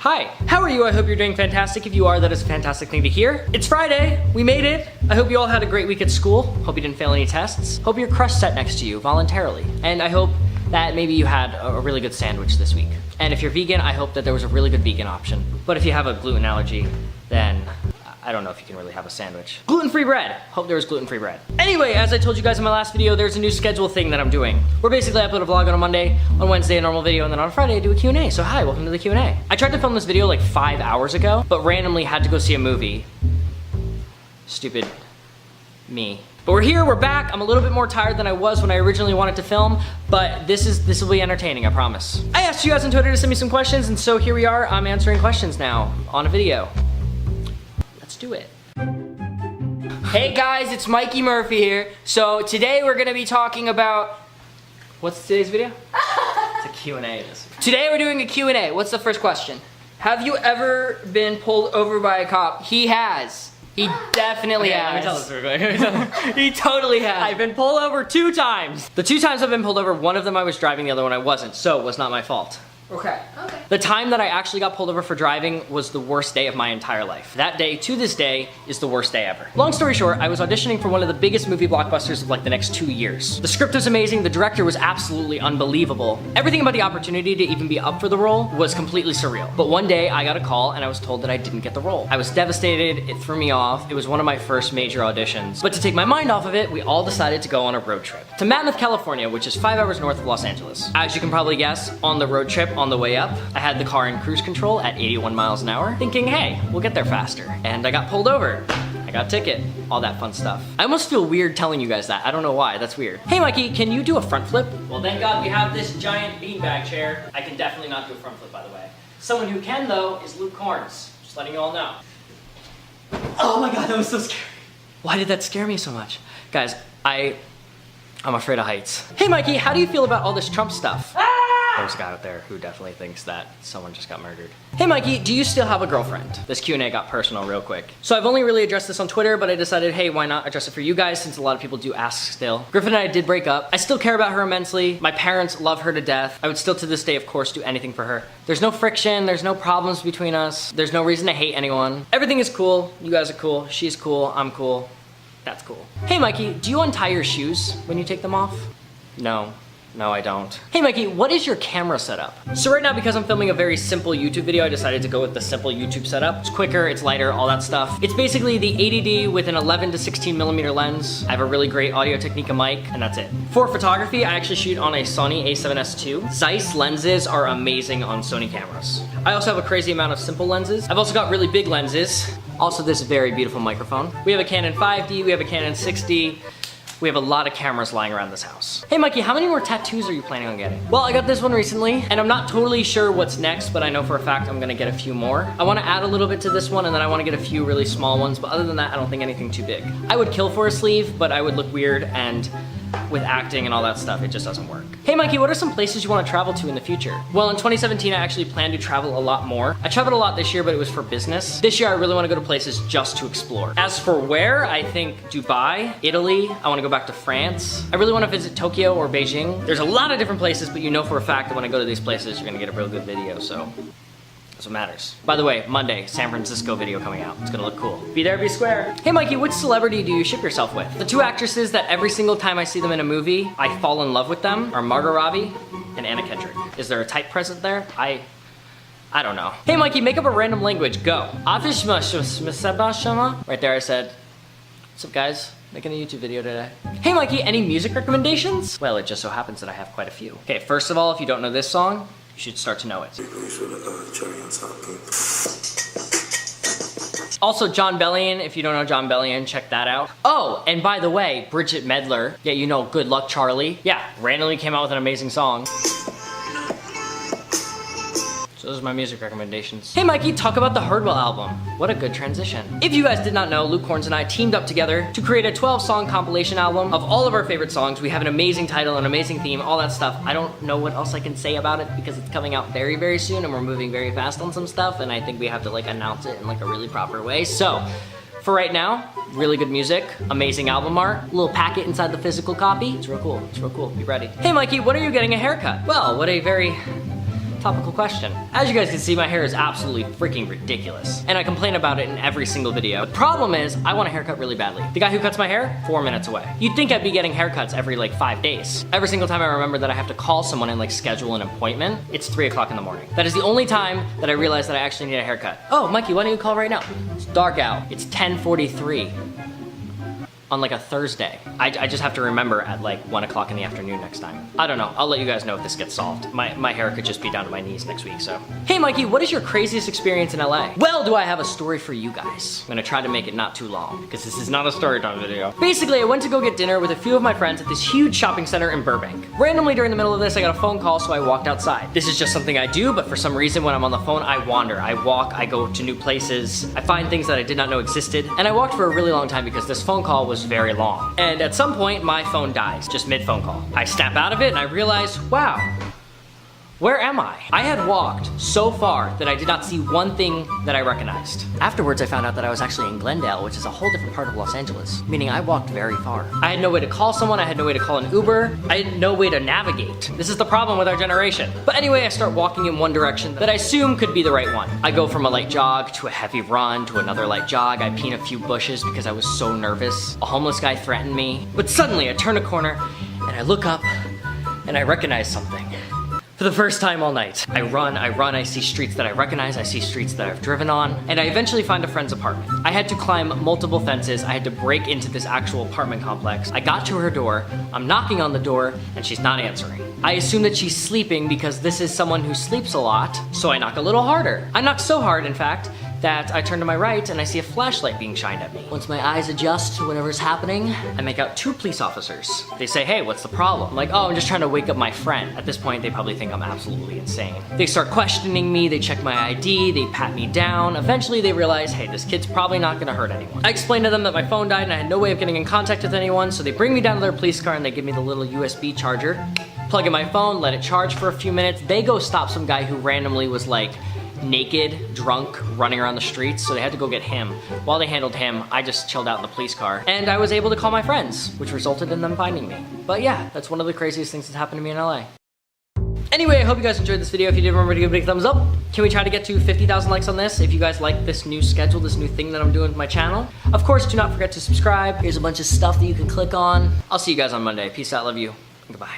Hi, how are you? I hope you're doing fantastic. If you are, that is a fantastic thing to hear. It's Friday, we made it. I hope you all had a great week at school. Hope you didn't fail any tests. Hope your crush sat next to you voluntarily. And I hope that maybe you had a really good sandwich this week. And if you're vegan, I hope that there was a really good vegan option. But if you have a gluten allergy, then I don't know if you can really have a sandwich. Gluten-free bread. Hope there was gluten-free bread. Anyway, as I told you guys in my last video, there's a new schedule thing that I'm doing. Where basically I upload a vlog on a Monday, on Wednesday a normal video, and then on Friday I do a Q&A. So hi, welcome to the Q&A. I tried to film this video like 5 hours ago, but randomly had to go see a movie. Stupid me. But we're here, we're back. I'm a little bit more tired than I was when I originally wanted to film, but this will be entertaining, I promise. I asked you guys on Twitter to send me some questions, and so here we are. I'm answering questions now on a video. Let's do it. Hey guys, it's Mikey Murphy here. So today we're gonna be talking about, what's today's video? It's a Q&A. Today we're doing a Q&A. What's the first question? Have you ever been pulled over by a cop? He has. He definitely has. Let me tell this real quick. He totally has. I've been pulled over 2 times. The 2 times I've been pulled over, one of them I was driving, the other one I wasn't, so it was not my fault. Okay. The time that I actually got pulled over for driving was the worst day of my entire life. That day, to this day, is the worst day ever. Long story short, I was auditioning for one of the biggest movie blockbusters of like the next 2 years. The script was amazing, the director was absolutely unbelievable. Everything about the opportunity to even be up for the role was completely surreal. But one day, I got a call and I was told that I didn't get the role. I was devastated, it threw me off. It was one of my first major auditions. But to take my mind off of it, we all decided to go on a road trip to Mammoth, California, which is 5 hours north of Los Angeles. As you can probably guess, on the road trip, on the way up, I had the car in cruise control at 81 miles an hour, thinking, hey, we'll get there faster. And I got pulled over. I got a ticket, all that fun stuff. I almost feel weird telling you guys that. I don't know why, that's weird. Hey Mikey, can you do a front flip? Well, thank God we have this giant beanbag chair. I can definitely not do a front flip, by the way. Someone who can, though, is Luke Corns. Just letting you all know. Oh my God, that was so scary. Why did that scare me so much? Guys, I'm afraid of heights. Hey Mikey, how do you feel about all this Trump stuff? There's a guy out there who definitely thinks that someone just got murdered. Hey Mikey, do you still have a girlfriend? This Q&A got personal real quick. So I've only really addressed this on Twitter, but I decided, hey, why not address it for you guys since a lot of people do ask still. Griffin and I did break up. I still care about her immensely. My parents love her to death. I would still to this day, of course, do anything for her. There's no friction, there's no problems between us. There's no reason to hate anyone. Everything is cool. You guys are cool. She's cool. I'm cool. That's cool. Hey Mikey, do you untie your shoes when you take them off? No, I don't. Hey Mikey, what is your camera setup? So right now, because I'm filming a very simple YouTube video, I decided to go with the simple YouTube setup. It's quicker, it's lighter, all that stuff. It's basically the 80D with an 11 to 16 millimeter lens. I have a really great Audio Technica mic, and that's it. For photography, I actually shoot on a Sony a7S II. Zeiss lenses are amazing on Sony cameras. I also have a crazy amount of simple lenses. I've also got really big lenses. Also this very beautiful microphone. We have a Canon 5D, we have a Canon 6D. We have a lot of cameras lying around this house. Hey Mikey, how many more tattoos are you planning on getting? Well, I got this one recently, and I'm not totally sure what's next, but I know for a fact I'm gonna get a few more. I wanna add a little bit to this one, and then I wanna get a few really small ones, but other than that, I don't think anything too big. I would kill for a sleeve, but I would look weird, and with acting and all that stuff, it just doesn't work. Hey Mikey, what are some places you want to travel to in the future? Well, in 2017, I actually planned to travel a lot more. I traveled a lot this year, but it was for business. This year, I really want to go to places just to explore. As for where, I think Dubai, Italy, I want to go back to France. I really want to visit Tokyo or Beijing. There's a lot of different places, but you know for a fact that when I go to these places, you're gonna get a real good video, so that's what matters. By the way, Monday, San Francisco video coming out. It's gonna look cool. Be there, be square. Hey Mikey, which celebrity do you ship yourself with? The 2 actresses that every single time I see them in a movie, I fall in love with them are Margot Robbie and Anna Kendrick. Is there a type present there? I don't know. Hey Mikey, make up a random language, go. Right there I said, what's up guys? Making a YouTube video today. Hey Mikey, any music recommendations? Well, it just so happens that I have quite a few. Okay, first of all, if you don't know this song, you should start to know it. Also, Jon Bellion, if you don't know Jon Bellion, check that out. Oh, and by the way, Bridget Medler, yeah, you know Good Luck Charlie. Yeah, randomly came out with an amazing song. So those are my music recommendations. Hey Mikey, talk about the Herdwell album. What a good transition. If you guys did not know, Luke Corns and I teamed up together to create a 12-song compilation album of all of our favorite songs. We have an amazing title, an amazing theme, all that stuff. I don't know what else I can say about it because it's coming out very, very soon and we're moving very fast on some stuff and I think we have to like announce it in like a really proper way. So, for right now, really good music, amazing album art, little packet inside the physical copy. It's real cool, it's real cool, be ready. Hey Mikey, when are you getting a haircut? Well, what a very Topical question. As you guys can see, my hair is absolutely freaking ridiculous. And I complain about it in every single video. The problem is, I want a haircut really badly. The guy who cuts my hair, 4 minutes away. You'd think I'd be getting haircuts every like 5 days. Every single time I remember that I have to call someone and like schedule an appointment, it's 3 o'clock in the morning. That is the only time that I realize that I actually need a haircut. Oh, Mikey, why don't you call right now? It's dark out. It's 10:43. On like a Thursday. I just have to remember at like 1 o'clock in the afternoon next time. I don't know, I'll let you guys know if this gets solved. My hair could just be down to my knees next week, so. Hey Mikey, what is your craziest experience in LA? Well, do I have a story for you guys. I'm gonna try to make it not too long, because this is not a story time video. Basically, I went to go get dinner with a few of my friends at this huge shopping center in Burbank. Randomly during the middle of this, I got a phone call, so I walked outside. This is just something I do, but for some reason when I'm on the phone, I wander. I walk, I go to new places, I find things that I did not know existed, and I walked for a really long time because this phone call was very long. And at some point, my phone dies, just mid-phone call. I snap out of it and I realize, wow, where am I? I had walked so far that I did not see one thing that I recognized. Afterwards, I found out that I was actually in Glendale, which is a whole different part of Los Angeles, meaning I walked very far. I had no way to call someone, I had no way to call an Uber, I had no way to navigate. This is the problem with our generation. But anyway, I start walking in one direction that I assume could be the right one. I go from a light jog to a heavy run to another light jog. I peen a few bushes because I was so nervous. A homeless guy threatened me. But suddenly, I turn a corner and I look up and I recognize something. For the first time all night. I run, I see streets that I recognize, I see streets that I've driven on, and I eventually find a friend's apartment. I had to climb multiple fences, I had to break into this actual apartment complex. I got to her door, I'm knocking on the door, and she's not answering. I assume that she's sleeping because this is someone who sleeps a lot, so I knock a little harder. I knock so hard, in fact, that I turn to my right and I see a flashlight being shined at me. Once my eyes adjust to whatever's happening, I make out 2 police officers. They say, hey, what's the problem? I'm like, oh, I'm just trying to wake up my friend. At this point, they probably think I'm absolutely insane. They start questioning me, they check my ID, they pat me down. Eventually, they realize, hey, this kid's probably not gonna hurt anyone. I explained to them that my phone died and I had no way of getting in contact with anyone, so they bring me down to their police car and they give me the little USB charger. Plug in my phone, let it charge for a few minutes. They go stop some guy who randomly was like, naked, drunk, running around the streets, so they had to go get him. While they handled him, I just chilled out in the police car, and I was able to call my friends, which resulted in them finding me. But yeah, that's one of the craziest things that's happened to me in LA. Anyway, I hope you guys enjoyed this video. If you did, remember to give it a big thumbs up. Can we try to get to 50,000 likes on this? If you guys like this new schedule, this new thing that I'm doing with my channel. Of course, do not forget to subscribe. Here's a bunch of stuff that you can click on. I'll see you guys on Monday. Peace out, love you, and goodbye.